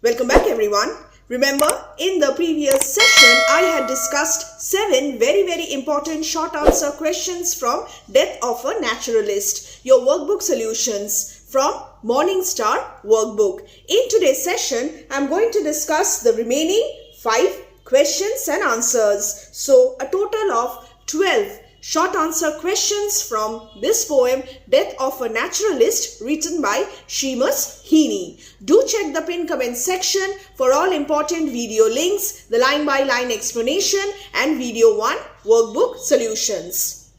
Welcome back everyone. Remember, in the previous session, I had discussed 7 very important short answer questions from Death of a Naturalist, your workbook solutions from Morningstar Workbook. In today's session, I am going to discuss the remaining 5 questions and answers. So, a total of 12 short answer questions from this poem, Death of a Naturalist, written by Seamus Heaney. Do check the pinned comment section for all important video links, the line-by-line explanation and video 1 workbook solutions.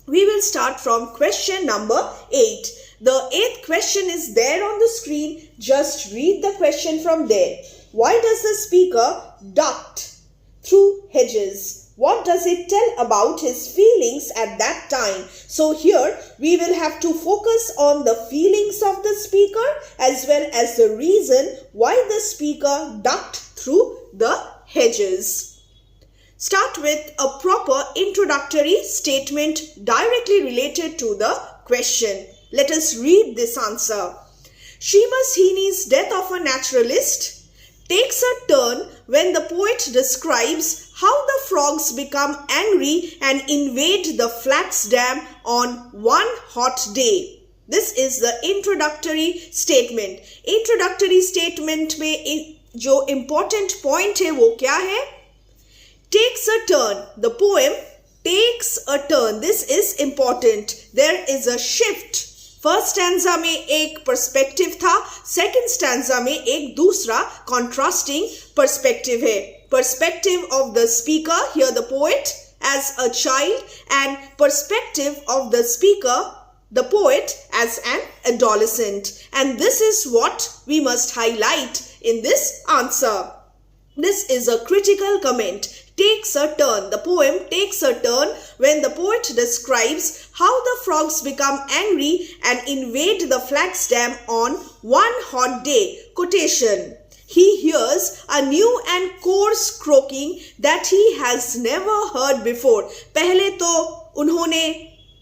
We will start from question number 8. The 8th question is there on the screen. Just read the question from there. Why does the speaker duck through hedges? What does it tell about his feelings at that time? So here we will have to focus on the feelings of the speaker as well as the reason why the speaker ducked through the hedges. Start with a proper introductory statement directly related to the question. Let us read this answer. Seamus Heaney's Death of a Naturalist takes a turn when the poet describes how the frogs become angry and invade the flax dam on one hot day. This is the introductory statement. Introductory statement में जो important point है वो क्या है? Takes a turn. The poem takes a turn. This is important. There is a shift. First stanza में एक perspective था, second stanza में एक दूसरा कॉन्ट्रास्टिंग पर्सपेक्टिव है. Perspective of the speaker, here the poet as a child, and perspective of the speaker, the poet, as an adolescent. And this is what we must highlight in this answer. This is a critical comment. Takes a turn. The poem takes a turn when the poet describes how the frogs become angry and invade the flax dam on one hot day. Quotation. He hears a new and coarse croaking that he has never heard before. पहले तो उन्होंने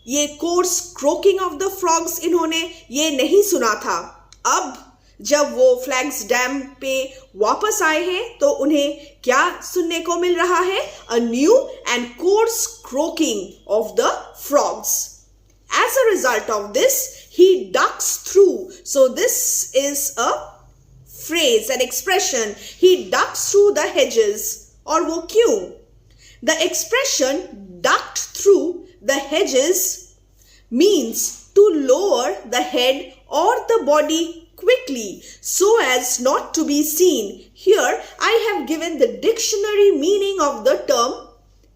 ये coarse croaking of the frogs इन्होंने ये नहीं सुना था. अब जब वो फ्लैग्स डैम पे वापस आए हैं तो उन्हें क्या सुनने को मिल रहा है? A new and coarse croaking of the frogs. As a result of this, he ducks through. So this is a phrase, an expression. He ducks through the hedges. और वो क्यों? The expression ducked through the hedges means to lower the head or the body quickly so as not to be seen. Here I have given the dictionary meaning of the term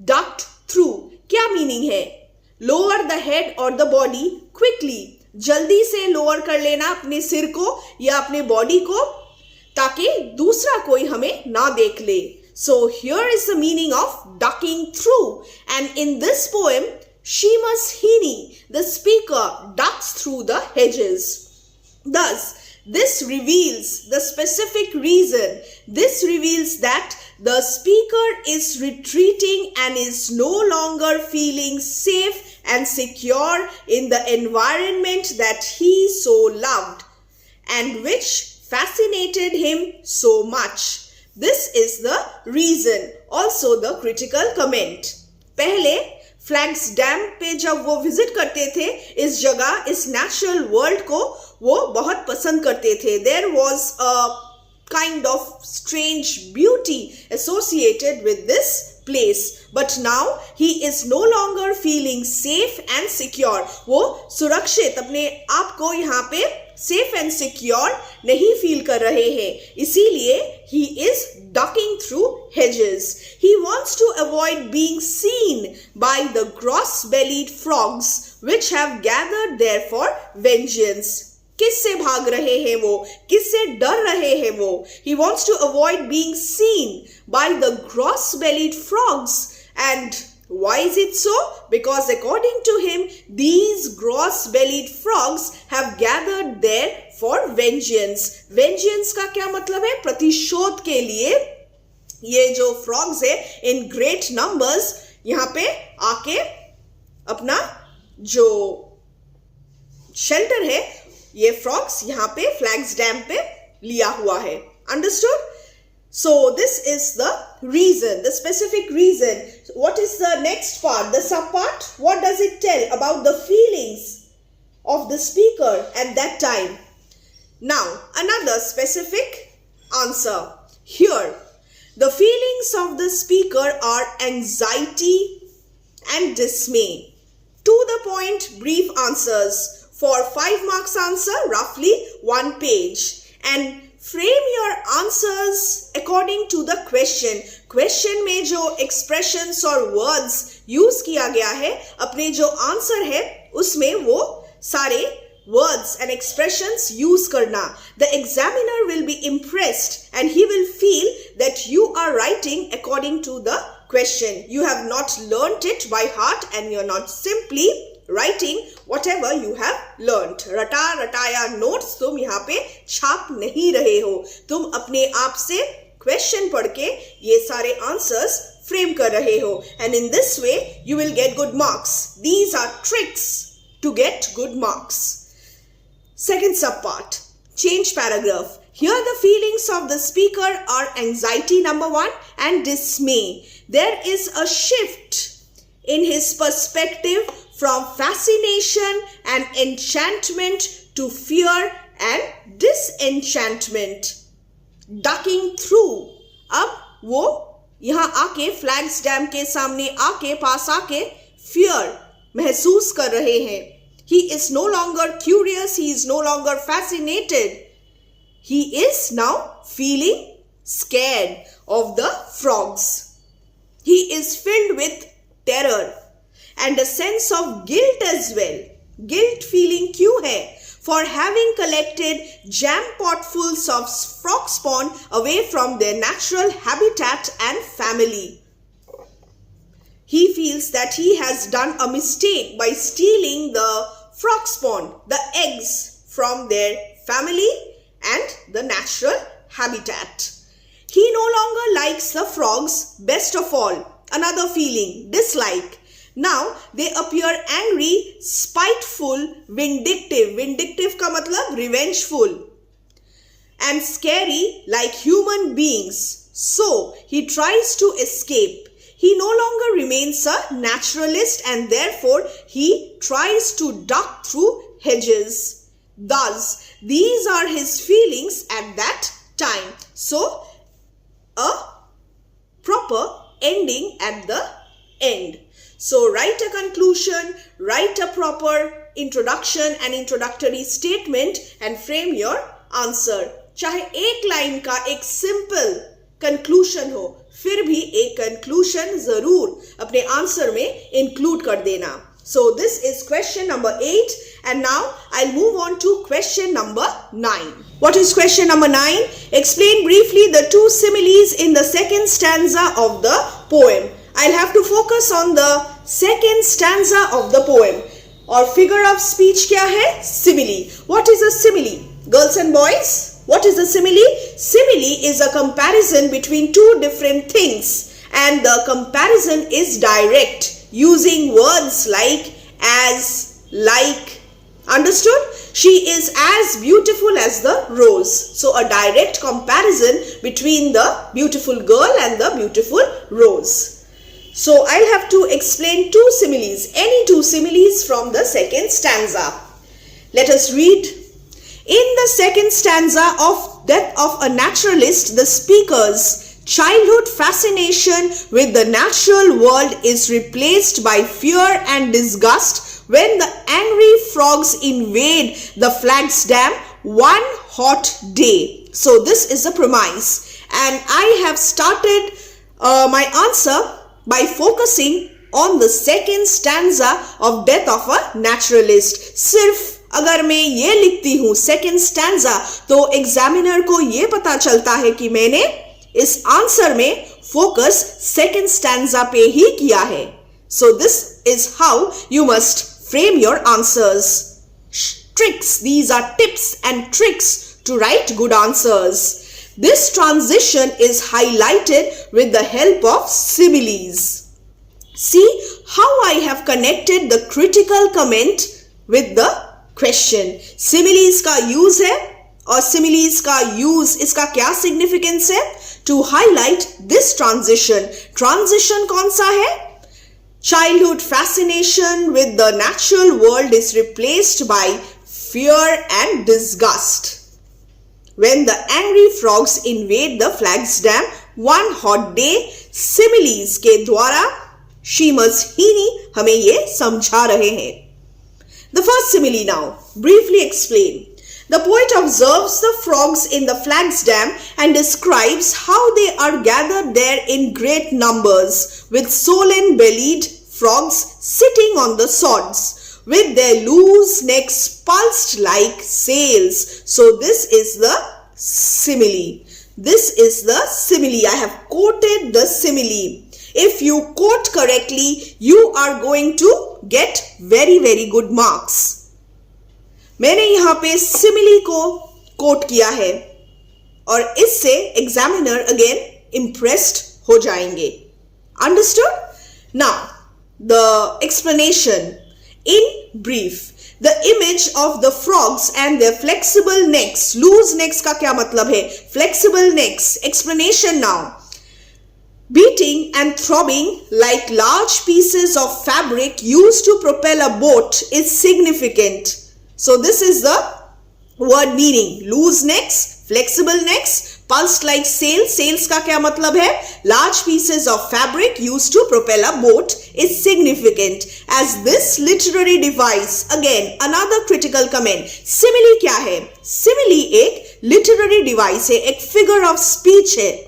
ducked through. क्या meaning है? Lower the head or the body quickly. जल्दी से lower कर लेना अपने सिर को या अपने body को ताकि दूसरा कोई हमें ना देख ले. So here is the meaning of ducking through. And in this poem, Seamus Heaney, the speaker, ducks through the hedges. Thus, this reveals the specific reason. This reveals that the speaker is retreating and is no longer feeling safe and secure in the environment that he so loved and which fascinated him so much. This is the reason. Also the critical comment. पहले flags dam पे जब वो visit करते थे, इस जगह, इस natural world को वो बहुत पसंद करते थे. There was a kind of strange beauty associated with this place. But now he is no longer feeling safe and secure. वो सुरक्षित अपने आप को यहाँ पे safe and secure नहीं feel कर रहे हैं. इसीलिए he is ducking through hedges. He wants to avoid being seen by the gross-bellied frogs which have gathered there for vengeance. किससे भाग रहे हैं वो? किससे डर रहे हैं वो? He wants to avoid being seen by the gross-bellied frogs. And why is it so? Because according to him, these gross-bellied frogs have gathered there for vengeance. Vengeance का क्या मतलब है? प्रतिशोध के लिए ये जो frogs है in great numbers यहाँ पे आके अपना जो shelter है, ये frogs यहाँ पे फ्लैग्स डैम पे लिया हुआ है. Understood? So this is the reason, the specific reason. What is the next part, the sub part? What does it tell about the feelings of the speaker at that time? Now, another specific answer. Here, the feelings of the speaker are anxiety and dismay. To the point, brief answers. For 5 marks answer, roughly 1 page. And frame your answers according to the question. Question में जो expressions और words use किया गया है, अपने जो answer है उसमें वो सारे words and expressions use करना. The examiner will be impressed and he will feel that you are writing according to the question. You have not learnt it by heart and you are not simply writing whatever you have learnt. रटा रटाया notes तुम यहाँ पे छाप नहीं रहे हो. तुम अपने आप से question पढ़ के ये सारे answers frame कर रहे हो. And in this way you will get good marks. These are tricks to get good marks. Second subpart, change paragraph. Here the feelings of the speaker are anxiety number 1 and dismay. There is a shift in his perspective from fascination and enchantment to fear and disenchantment. Ducking through. अब वो यहाँ आके flags dam के सामने आके पास आके fear महसूस कर रहे हैं. He is no longer curious, he is no longer fascinated. He is now feeling scared of the frogs. He is filled with terror and a sense of guilt as well. Guilt feeling क्यों है? For having collected jam potfuls of frog spawn away from their natural habitat and family. He feels that he has done a mistake by stealing the frog spawn, the eggs from their family and the natural habitat. He no longer likes the frogs, best of all. Another feeling, dislike. Now they appear angry, spiteful, vindictive. Vindictive का मतलब revengeful. And scary like human beings. So he tries to escape. He no longer remains a naturalist and therefore he tries to duck through hedges. Thus, these are his feelings at that time. So, a proper ending at the end. So, write a conclusion, write a proper introduction and introductory statement and frame your answer. चाहे एक line का एक simple conclusion हो, फिर भी एक conclusion जरूर अपने answer में include कर देना. So this is question number 8 and now I'll move on to question number 9. What is question number 9? Explain briefly the two similes in the second stanza of the poem. I'll have to focus on the second stanza of the poem. और figure of speech क्या है? Simile. What is a simile? Girls and boys? What is a simile? Simile is a comparison between two different things and the comparison is direct using words like, as, like. Understood? She is as beautiful as the rose. So a direct comparison between the beautiful girl and the beautiful rose. So I'll have to explain two similes, any two similes from the second stanza. Let us read. In the second stanza of Death of a Naturalist, the speaker's childhood fascination with the natural world is replaced by fear and disgust when the angry frogs invade the Flag's Dam one hot day. So this is the premise and I have started my answer by focusing on the second stanza of Death of a Naturalist. सिर्फ अगर मैं ये लिखती हूँ second stanza तो examiner को ये पता चलता है कि मैंने इस आंसर में फोकस second stanza पे ही किया है. So this is how you must frame your answers. Tricks, these are tips and tricks to write good answers. This transition is highlighted with the help of similes. See how I have connected the critical comment with the question. Similes का use है और similes का use, इसका क्या significance है? To highlight this transition. Transition कौन सा है? Childhood fascination with the natural world is replaced by fear and disgust. When the angry frogs invade the Flax Dam one hot day, similes के द्वारा Seamus Heaney हमें ये समझा रहे हैं. The first simile now, briefly explain. The poet observes the frogs in the Flax Dam and describes how they are gathered there in great numbers, with swollen-bellied frogs sitting on the sods, with their loose necks pulsed like sails. So this is the simile. This is the simile. I have quoted the simile. If you quote correctly, you are going to get very good marks. मैंने यहाँ पे simile को quote किया है और इससे examiner again impressed हो जाएंगे. Understood? Now, the explanation. In brief, the image of the frogs and their flexible necks. Loose necks का क्या मतलब है? Flexible necks. Explanation now. Beating and throbbing like large pieces of fabric used to propel a boat is significant. So this is the word meaning. Loose necks, flexible necks, pulsed like sails. Sails का क्या मतलब है? Large pieces of fabric used to propel a boat is significant. As this literary device, again another critical comment. Simile क्या है? Simile एक literary device है, एक figure of speech है.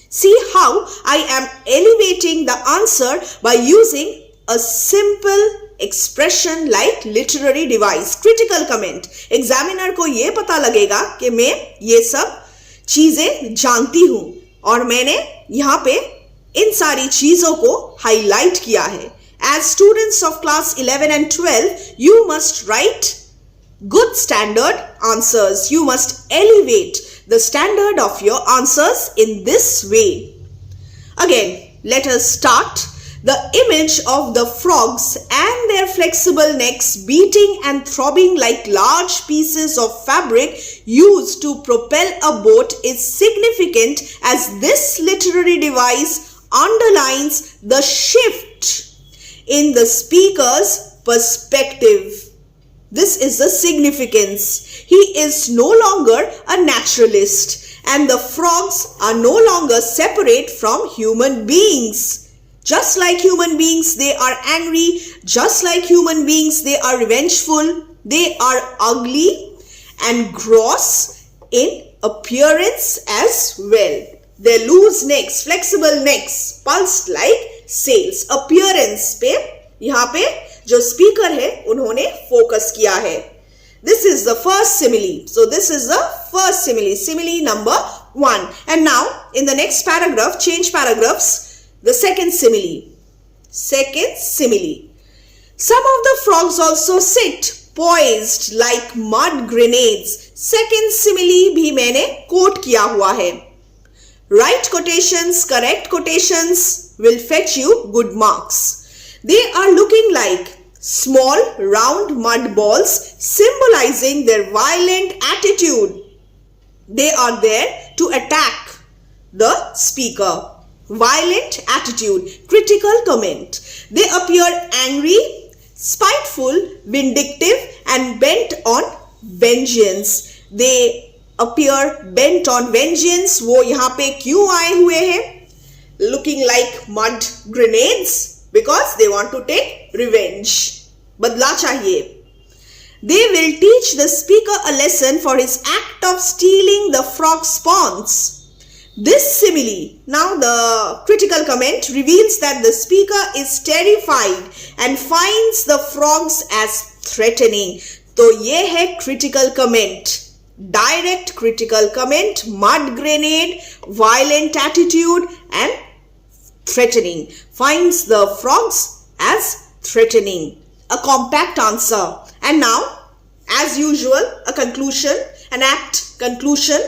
See how I am elevating the answer by using a simple expression like literary device. Critical comment. Examiner को ये पता लगेगा कि मैं ये सब चीजें जानती हूँ और मैंने यहाँ पे इन सारी चीजों को हाईलाइट किया है. As students of class 11 and 12, you must write good standard answers. You must elevate the standard of your answers in this way. Again, let us start. The image of the frogs and their flexible necks beating and throbbing like large pieces of fabric used to propel a boat is significant, as this literary device underlines the shift in the speaker's perspective. This is the significance. He is no longer a naturalist, and the frogs are no longer separate from human beings. Just like human beings, they are angry. Just like human beings, they are revengeful. They are ugly and gross in appearance as well. Their loose necks, flexible necks, pulsed like sails. Appearance पे यहाँ पे जो speaker है उन्होंने focus किया है. This is the first simile. So this is the first simile. Simile number 1. And now in the next paragraph, change paragraphs. The second simile. Second simile. Some of the frogs also sit poised like mud grenades. Second simile भी मैंने quote किया हुआ है. Right quotations, correct quotations will fetch you good marks. They are looking like small round mud balls symbolizing their violent attitude. They are there to attack the speaker. Violent attitude. Critical comment. They appear angry, spiteful, vindictive and bent on vengeance. They appear bent on vengeance. वो यहाँ पे क्यों आए हुए हैं? Looking like mud grenades because they want to take revenge. बदला चाहिए. They will teach the speaker a lesson for his act of stealing the frog spawns. This simile, now the critical comment, reveals that the speaker is terrified and finds the frogs as threatening. तो ये है critical comment. Direct critical comment, mud grenade, violent attitude and threatening. Finds the frogs as threatening. A compact answer. And now, as usual, a conclusion, an apt conclusion.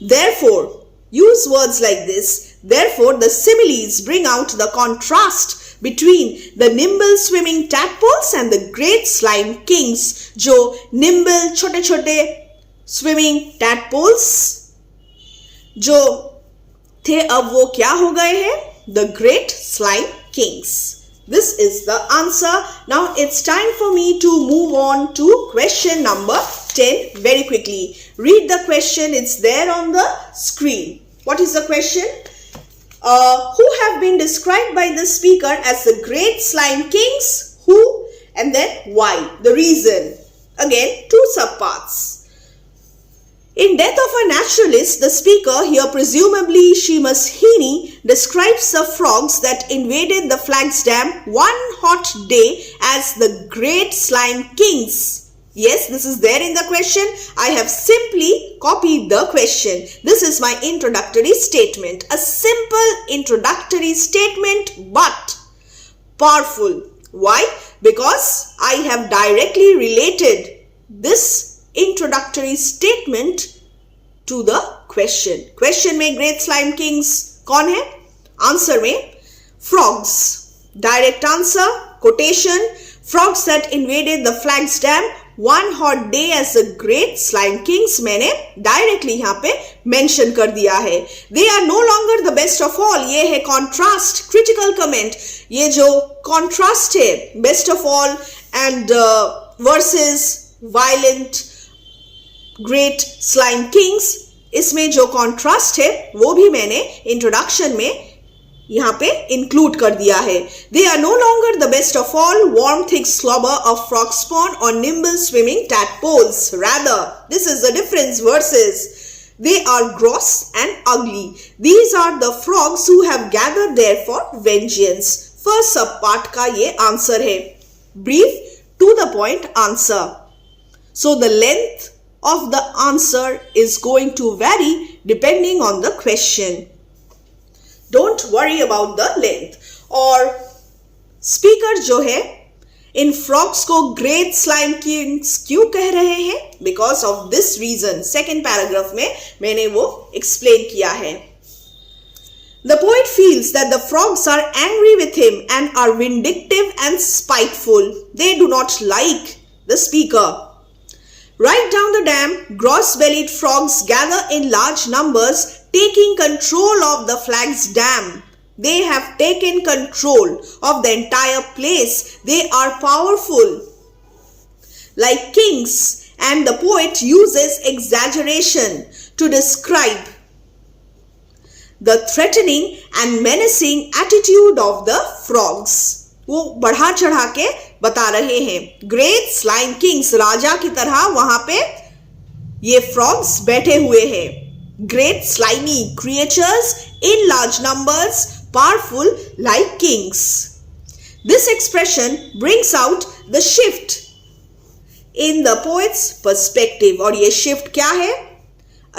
Therefore, use words like this. Therefore, the similes bring out the contrast between the nimble swimming tadpoles and the great slime kings. जो nimble छोटे छोटे swimming tadpoles जो थे अब वो क्या हो गए हैं? The great slime Kings. This is the answer. Now it's time for me to move on to question number 10 very quickly. Read the question. It's there on the screen. What is the question? Who have been described by the speaker as the great slime kings? Who? And then why? The reason. Again, two subparts. In Death of a Naturalist, the speaker, here presumably Seamus Heaney, describes the frogs that invaded the Flax Dam one hot day as the great slime kings. Yes, this is there in the question. I have simply copied the question. This is my introductory statement. A simple introductory statement but powerful. Why? Because I have directly related this introductory statement to the question. Question में great slime kings कौन है? Answer में frogs. Direct answer, quotation, frogs that invaded the Flax Dam one hot day as the great slime kings. मैंने directly यहाँ पे mention कर दिया है. They are no longer the best of all. ये है contrast, critical comment. ये जो contrast है, best of all and versus violent great slime Kings, इसमें जो कॉन्ट्रास्ट है वो भी मैंने इंट्रोडक्शन में यहाँ पे इंक्लूड कर दिया है. They are no longer the best of all warm thick slobber of frog spawn और nimble swimming tadpoles. Rather this is the difference versus they are gross and ugly. These are the frogs who have gathered there for vengeance. First sub part का ये answer है. Brief to the point answer. So the length of the answer is going to vary depending on the question. Don't worry about the length. और speaker जो है इन frogs को great slime kings क्यों कह रहे हैं? Because of this reason. Second paragraph में मैंने वो explain किया है. The poet feels that the frogs are angry with him and are vindictive and spiteful. They do not like the speaker. Right down the dam, gross-bellied frogs gather in large numbers, taking control of the Flax Dam. They have taken control of the entire place. They are powerful, like kings, and the poet uses exaggeration to describe the threatening and menacing attitude of the frogs. वो बढ़ा चढ़ा के बता रहे हैं. Great slime Kings, राजा की तरह वहां पे ये फ्रॉग्स बैठे हुए हैं. Great slimy creatures in large numbers, powerful like Kings. This expression brings out the shift in the poets perspective. और ये शिफ्ट क्या है?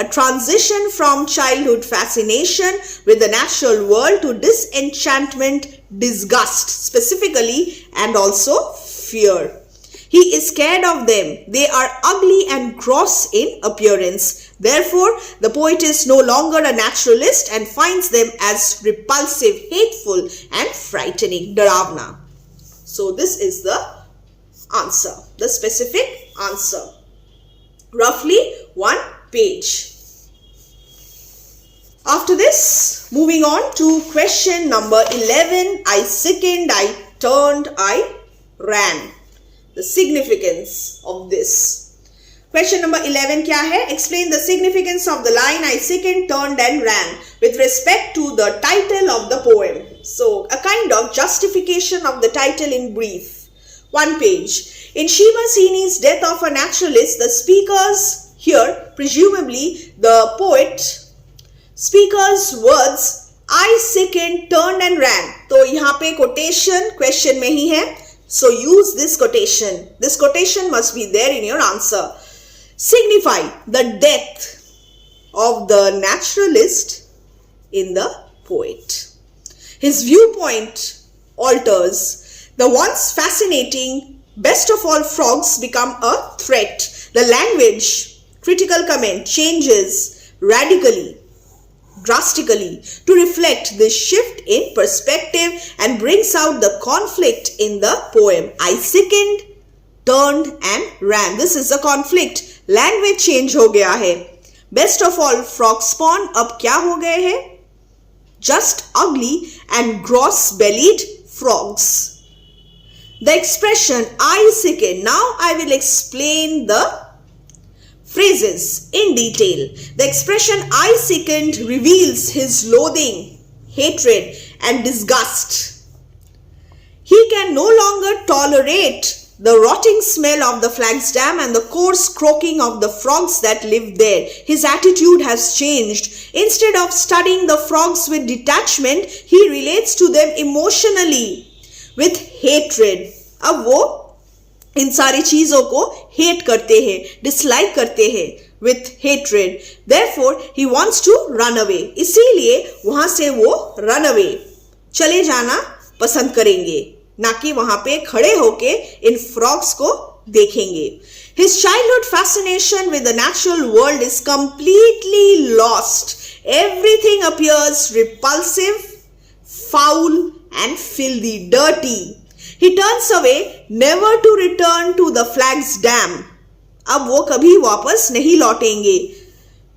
A transition from childhood fascination with the natural world to disenchantment, disgust specifically, and also fear. He is scared of them. They are ugly and gross in appearance. Therefore, the poet is no longer a naturalist and finds them as repulsive, hateful, and frightening. Daravna. So this is the answer, the specific answer. Roughly 1 page. After this, moving on to question number 11. I sickened, I turned, I ran. The significance of this. Question number 11 क्या है? Explain the significance of the line I sickened, turned and ran with respect to the title of the poem. So, a kind of justification of the title in brief. 1 page. In Seamus Heaney's Death of a Naturalist, the speakers here, presumably the poet, speaker's words, I sickened, turned and ran. तो यहाँ पे quotation question में ही है. So use this quotation. This quotation must be there in your answer. Signify the death of the naturalist in the poet. His viewpoint alters. The once fascinating, best of all frogs become a threat. The language, critical comment, changes radically, drastically to reflect this shift in perspective and brings out the conflict in the poem. I sickened, turned and ran. This is a conflict. Language change हो गया है. Best of all, frog spawn अब क्या हो गए हैं? Just ugly and gross bellied frogs. The expression I sicken. Now I will explain the phrases in detail. The expression I sickened reveals his loathing, hatred and disgust. He can no longer tolerate the rotting smell of the flax dam and the coarse croaking of the frogs that live there. His attitude has changed. Instead of studying the frogs with detachment, he relates to them emotionally with hatred. अब वो इन सारी चीजों को hate करते हैं, dislike करते हैं with hatred. Therefore, he wants to run away. इसीलिए वहां से वो run away, चले जाना पसंद करेंगे, ना कि वहां पे खड़े होके इन फ्रॉग्स को देखेंगे. His childhood fascination with the natural world is completely lost. Everything appears repulsive, foul and filthy, dirty. He turns away, never to return to the flax dam. अब वो कभी वापस नहीं लौटेंगे.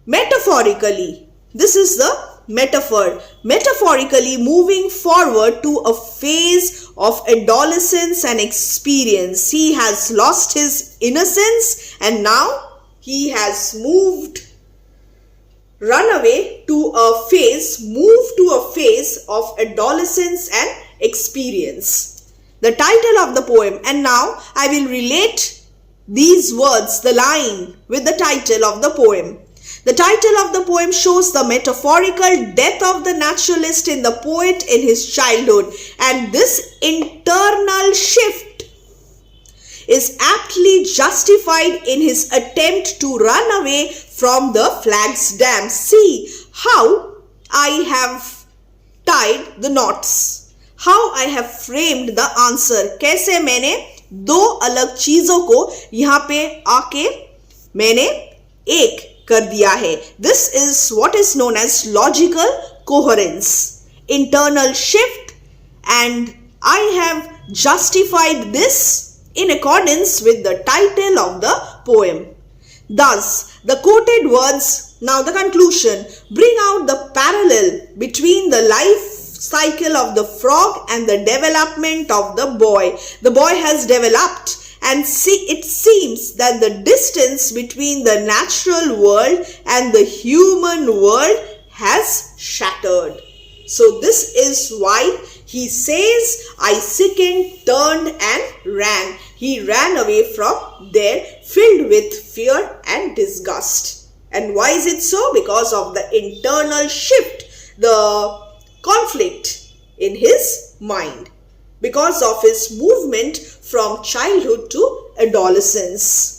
Metaphorically, this is the metaphor. Metaphorically moving forward to a phase of adolescence and experience. He has lost his innocence and now he has run away to a phase, moved to a phase of adolescence and experience. The title of the poem, and now I will relate these words, the line, with the title of the poem. The title of the poem shows the metaphorical death of the naturalist in the poet in his childhood, and this internal shift is aptly justified in his attempt to run away from the flax dam. See how I have tied the knots, how I have framed the answer. कैसे मैंने दो अलग चीजों को यहाँ पे आके मैंने एक कर दिया है. This is what is known as logical coherence, internal shift, and I have justified this in accordance with the title of the poem. Thus, the quoted words, now the conclusion, bring out the parallel between the life cycle of the frog and the development of the boy. The boy has developed, and it seems that the distance between the natural world and the human world has shattered. So this is why he says, I sickened, turned and ran. He ran away from there filled with fear and disgust. And why is it so? Because of the internal shift, the conflict in his mind, because of his movement from childhood to adolescence.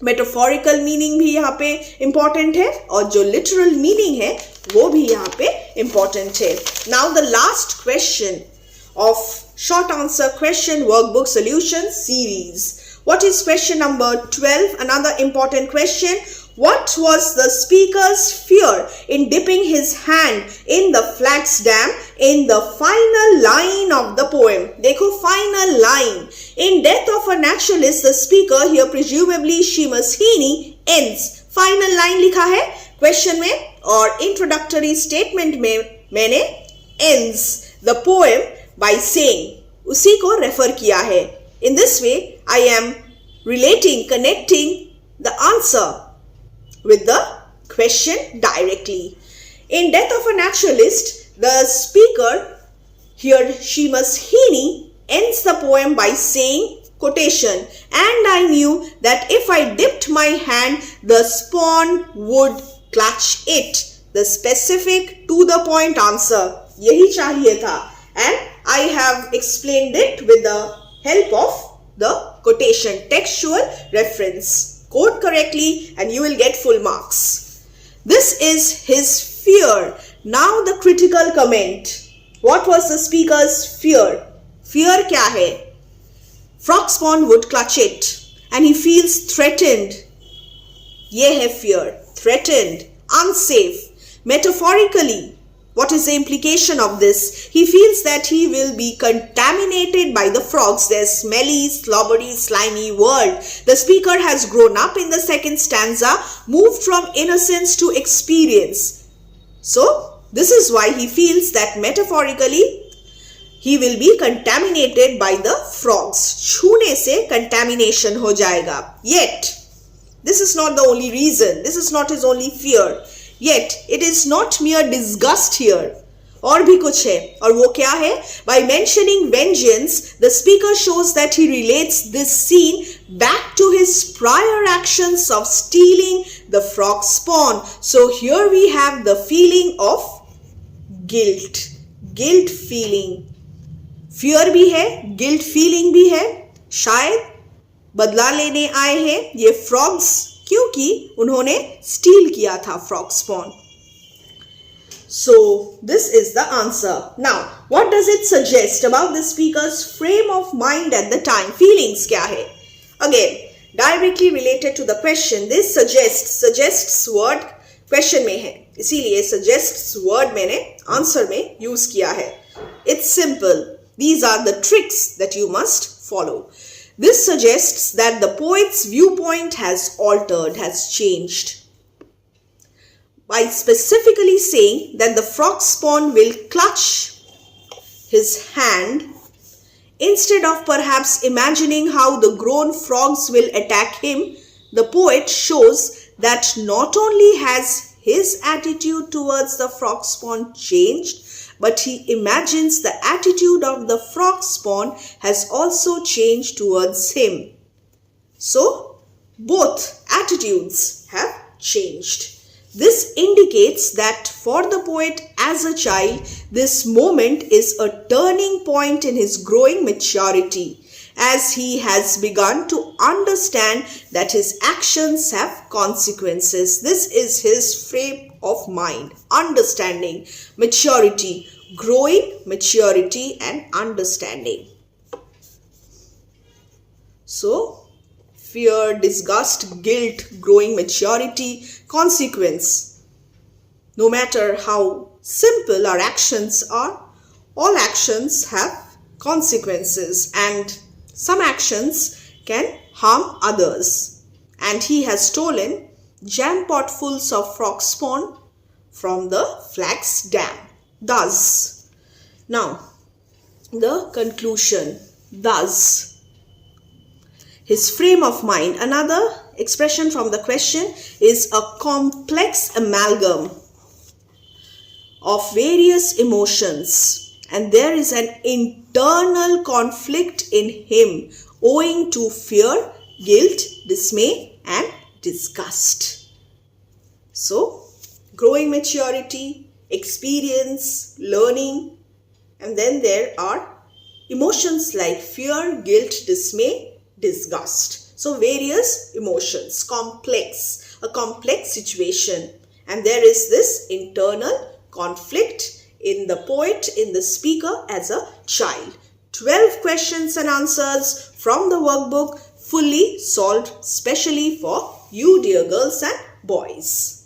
Metaphorical meaning भी यहाँ पे important है और जो literal meaning है वो भी यहाँ पे important है. Now the last question of short answer question workbook solution series. What is question number 12? Another important question. What was the speaker's fear in dipping his hand in the flax dam in the final line of the poem? देखो final line. In Death of a Naturalist, the speaker, here presumably Seamus Heaney, ends. Final line लिखा है question में और introductory statement में मैंने ends the poem by saying, उसी को refer किया है. In this way, I am relating, connecting the answer with the question directly. In Death of a Naturalist, the speaker, here Seamus Heaney, ends the poem by saying, quotation, and I knew that if I dipped my hand, the spawn would clutch it. The specific to the point answer, यही चाहिए था. And I have explained it with the help of the quotation, textual reference. Quote correctly and you will get full marks. This is his fear. Now the critical comment. What was the speaker's fear? Fear क्या है? Frog spawn would clutch it and he feels threatened. ये है fear. Threatened, unsafe. Metaphorically, What is the implication of this? He feels that he will be contaminated by the frogs, their smelly, slobbery, slimy world. The speaker has grown up in the second stanza, moved from innocence to experience. So, this is why he feels that metaphorically, he will be contaminated by the frogs. छूने से contamination हो जाएगा. Yet, this is not the only reason. This is not his only fear. Yet, it is not mere disgust here. और भी कुछ है. और वो क्या है? By mentioning vengeance, the speaker shows that he relates this scene back to his prior actions of stealing the frog spawn. So here we have the feeling of guilt. Guilt feeling. Fear भी है, guilt feeling भी है. शायद बदला लेने आए हैं ये frogs क्योंकि उन्होंने steal किया था frog spawn. So this is the answer. Now, what does it suggest about the speaker's frame of mind at the time? Feelings क्या है? Again, directly related to the question, this suggests word question में है. इसीलिए suggests word मैंने answer में use किया है. It's simple. These are the tricks that you must follow. This suggests that the poet's viewpoint has altered, has changed. By specifically saying that the frog spawn will clutch his hand, instead of perhaps imagining how the grown frogs will attack him, the poet shows that not only has his attitude towards the frog spawn changed, but he imagines the attitude of the frog spawn has also changed towards him. So, both attitudes have changed. This indicates that for the poet as a child, this moment is a turning point in his growing maturity, as he has begun to understand that his actions have consequences. This is his frame of mind, understanding, maturity, growing maturity and understanding. So, fear, disgust, guilt, growing maturity, consequence. No matter how simple our actions are, all actions have consequences and some actions can harm others. And he has stolen jam potfuls of frog spawn from the flax dam. Thus, now the conclusion, thus, his frame of mind. Another expression from the question is a complex amalgam of various emotions, and there is an internal conflict in him owing to fear, guilt, dismay and disgust. So, growing maturity, experience, learning, and then there are emotions like fear, guilt, dismay, disgust. So various emotions, a complex situation, and there is this internal conflict in the poet, in the speaker as a child. 12 questions and answers from the workbook, fully solved specially for you dear girls and boys.